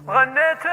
غنيت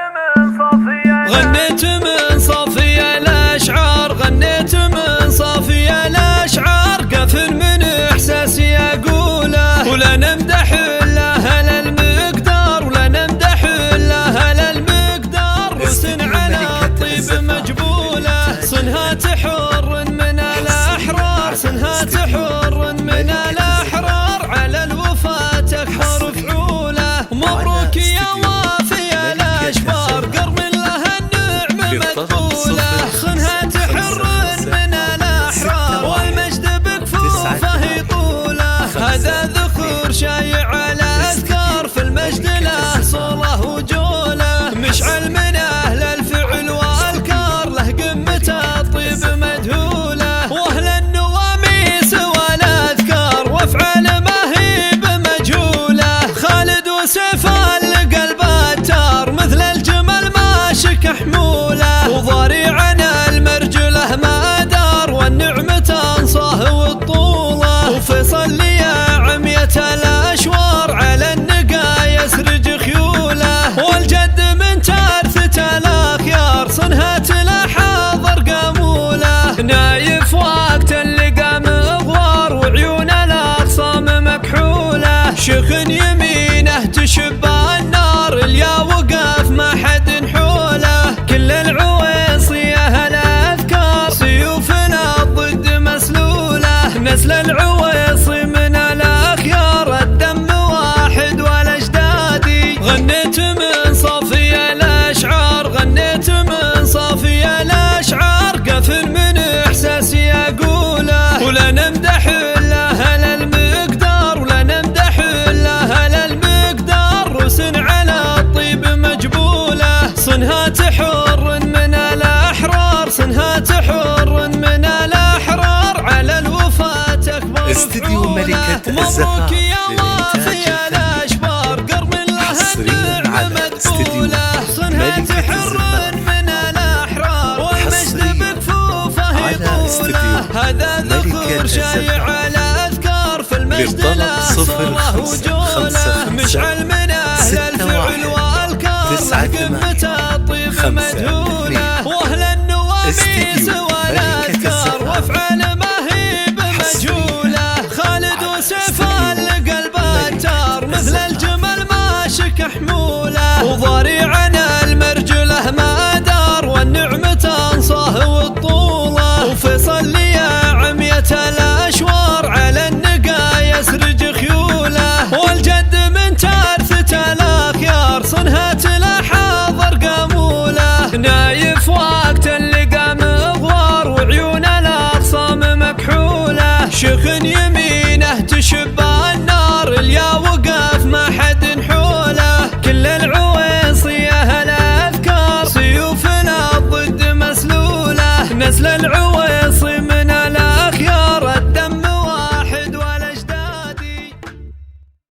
من صافي الأشعار، غنيت من صافي الأشعار، قفل من إحساسي أقوله، ولا نمدح إلا أهل المقدار، ولا نمدح إلا أهل المقدار، وسن على الطيب مجبوله، صنها حر من الأحرار، صنها حر من الأحرار، على الوفاة تكبر فعوله، مبروك يا وافي الأشبار، قرم لها النعم مقبوله، صنها حر من الأحرار، والمجد بكفوفه يطوله، هذا ذكر شايع الأذكار، في المجد له صوله وجوله، مشعل من أهل الفعل والكار، له قمة الطيب مدهوله، وأهل النواميس والأذكار، وافعال ما هي بمجهوله، خالد وسيف القلب التار، مثل الجمل ماشك حموله، وضريعنا المرجله ما دار، والنعمة تنصاه والطوله، وفيصل يا عمية الأشوار، على النقا يسرج خيوله، والجد من تارثة الأخيار، صنهات له حاضر قاموله، نايف وقت اللقا مغوار، وعيون الأخصام مكحوله، شيخ يمينه تشب النار، اليا وقف ما حد حوله، كل العويصية الأذكار، سيوفنا ضد مسلوله، نسل العويصي من الأخيار، الدم واحد والأجدادي، غنيت من صافي الأشعار، غنيت من صافي الأشعار، قفل من إحساسي أقوله، ولا نمدح إلا أهل المقدار، ولا نمدح إلا أهل المقدار، وسن على الطيب مجبوله، صنها حر من الأحرار، صنها حر من الأحرار، على الوفاة تكبر استديو ملكة الزفاف للإنتاج الأشبار، قرم لها النعم مدبوله، صنها حر من الأحرار، والمجد بكفوفه يطوله، هذا ذكر شايع الأذكار، في المجد له صوله وجوله، مشعل من أهل الفعل والكار، قمة الطيب مدهوله، وأهل النواميس والأذكار، وافعال ما هي بمجهوله، خالد وسيف القلب التار، مثل الجمل ماشك حموله، وضريعنا المرجله ما دار، والنعمة تنصاه والطوله، وفيصل يا عمية الأشوار، على النقا يسرج خيوله، والجد من تارثة الأخيار، صنهات له حاضر قاموله، نايف وقت اللقا مغوار، وعيون الأخصام مكحوله، شيخ يمينه تشب النار، اليا وقف ما حد حوله، كل العويصية الأذكار، سيوفنا ضد مسلوله، نسل العويصية